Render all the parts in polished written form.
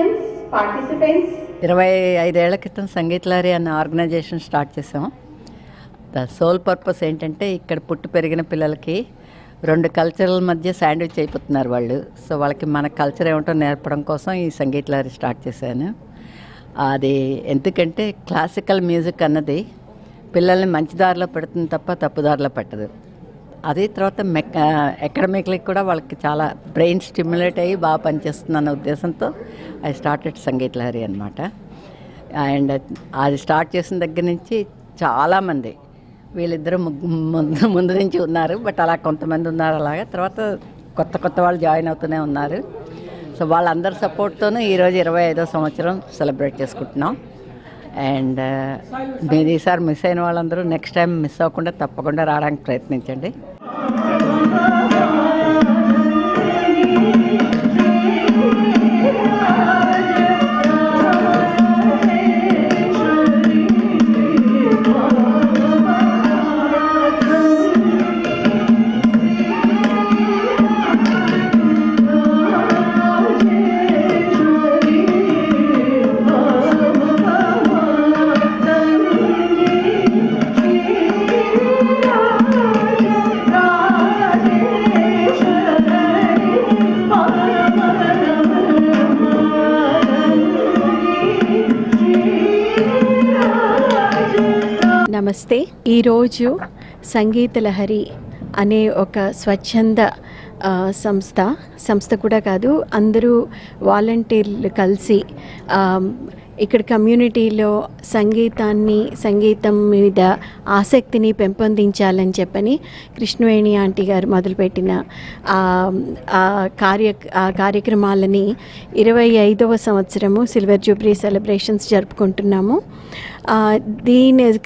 musicians, participants. 25 ఏళ్ల క్రితం సంగీత లహరి అన్న ఆర్గనైజేషన్ స్టార్ట్ చేసాం. ద సోల్ పర్పస్ ఏంటంటే ఇక్కడ పుట్టి పెరిగిన పిల్లలకి 2 కల్చర్ల మధ్య శాండ్విచ్ అయిపోతున్నారు వాళ్ళు. సో వాళ్ళకి మన కల్చర్ ఏమిటో నేర్పడం కోసం ఈ సంగీత లహరి స్టార్ట్ చేశాను. అది ఎందుకంటే క్లాసికల్ మ్యూజిక్ అన్నది పిల్లల్ని మంచి దారిలో పెడుతుంది తప్ప తప్పుదారిలో పెట్టదు. అదే తర్వాత అకాడమిక్లీ కూడా వాళ్ళకి చాలా బ్రెయిన్ స్టిమ్యులేట్ అయ్యి బాగా పనిచేస్తుంది అన్న ఉద్దేశంతో అది స్టార్టెడ్ సంగీత లహరి అనమాట. అండ్ అది స్టార్ట్ చేసిన దగ్గర నుంచి చాలామంది వీళ్ళిద్దరూ ముందు నుంచి ఉన్నారు. బట్ అలా కొంతమంది ఉన్నారు. అలాగా తర్వాత కొత్త వాళ్ళు జాయిన్ అవుతూనే ఉన్నారు. సో వాళ్ళందరి సపోర్ట్తోనూ ఈరోజు 25వ సంవత్సరం సెలబ్రేట్ చేసుకుంటున్నాం. అండ్ మీరు ఈసారి మిస్ అయిన వాళ్ళందరూ నెక్స్ట్ టైం మిస్ అవ్వకుండా తప్పకుండా రావడానికి ప్రయత్నించండి. నమస్తే. ఈరోజు సంగీత లహరి అనే ఒక స్వచ్ఛంద సంస్థ కూడా కాదు, అందరూ వాలంటీర్లు కలిసి ఇక్కడ కమ్యూనిటీలో సంగీతం మీద ఆసక్తిని పెంపొందించాలని చెప్పని కృష్ణవేణి ఆంటీ గారు మొదలుపెట్టిన కార్యక్రమాలని 25వ సంవత్సరము సిల్వర్ జూబ్లీ సెలబ్రేషన్స్ జరుపుకుంటున్నాము.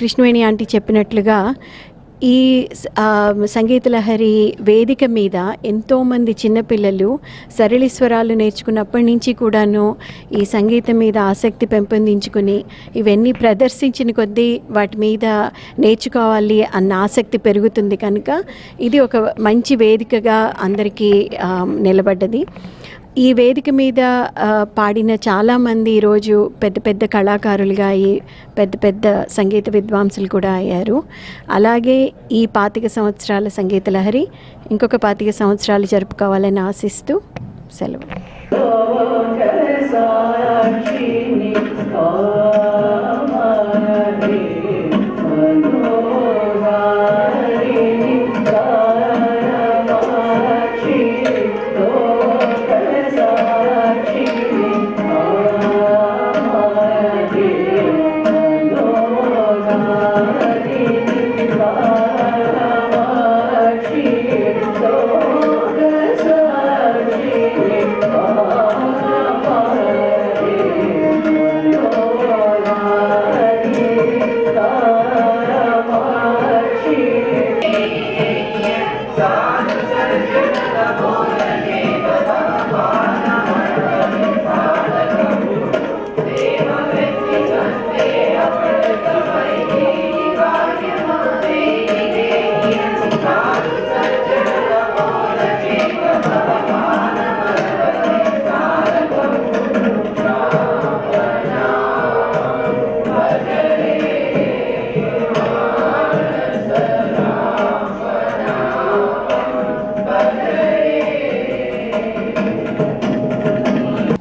కృష్ణవేణి ఆంటీ చెప్పినట్లుగా ఈ సంగీత లహరి వేదిక మీద ఎంతోమంది చిన్నపిల్లలు సరళీస్వరాలు నేర్చుకున్నప్పటి నుంచి కూడాను ఈ సంగీతం మీద ఆసక్తి పెంపొందించుకుని ఇవన్నీ ప్రదర్శించిన కొద్దీ వాటి మీద నేర్చుకోవాలి అన్న ఆసక్తి పెరుగుతుంది. కనుక ఇది ఒక మంచి వేదికగా అందరికీ నిలబడ్డది. ఈ వేదిక మీద పాడిన చాలామంది ఈరోజు పెద్ద కళాకారులుగా పెద్ద సంగీత విద్వాంసులు కూడా అయ్యారు. అలాగే ఈ 25 సంవత్సరాల సంగీత లహరి ఇంకొక 25 సంవత్సరాలు జరుపుకోవాలని ఆశిస్తూ సెలవు.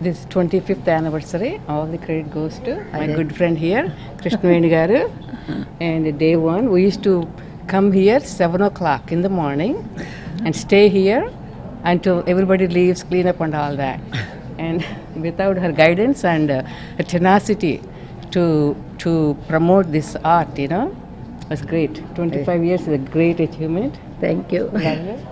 This 25th anniversary, all the credit goes to my good friend here, Krishnaveni garu. And day 1, we used to come here 7 o'clock in the morning and stay here until everybody leaves, clean up and all that. And without her guidance and her tenacity to promote this art, was great. 25 years is a great achievement. Thank you. Thank you.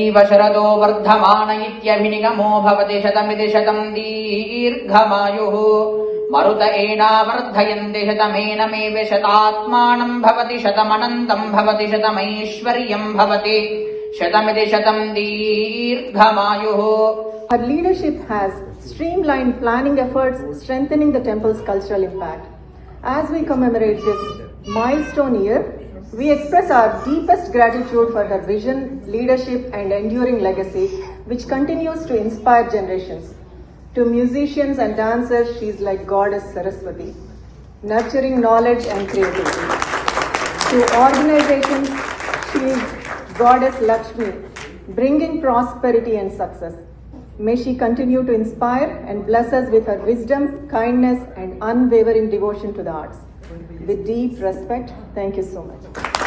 शतैव शरदो Varthaman इत्यभिनिगमो भवति शतमिति शतं दीर्घमायुः मरुत एनावर्धयन्ति शतमेनमेव शतात्मानं भवति शतमनन्तं भवति शतमैश्वर्यं भवति शतमिति शतं दीर्घमायुः. Her leadership has streamlined planning efforts, strengthening the temple's cultural impact. As we commemorate this milestone year, we express our deepest gratitude for her vision, leadership, and enduring legacy, which continues to inspire generations. To musicians and dancers, she is like Goddess Saraswati, nurturing knowledge and creativity. To organizations, she is Goddess Lakshmi, bringing prosperity and success. May she continue to inspire and bless us with her wisdom, kindness, and unwavering devotion to the arts. With deep respect, thank you so much.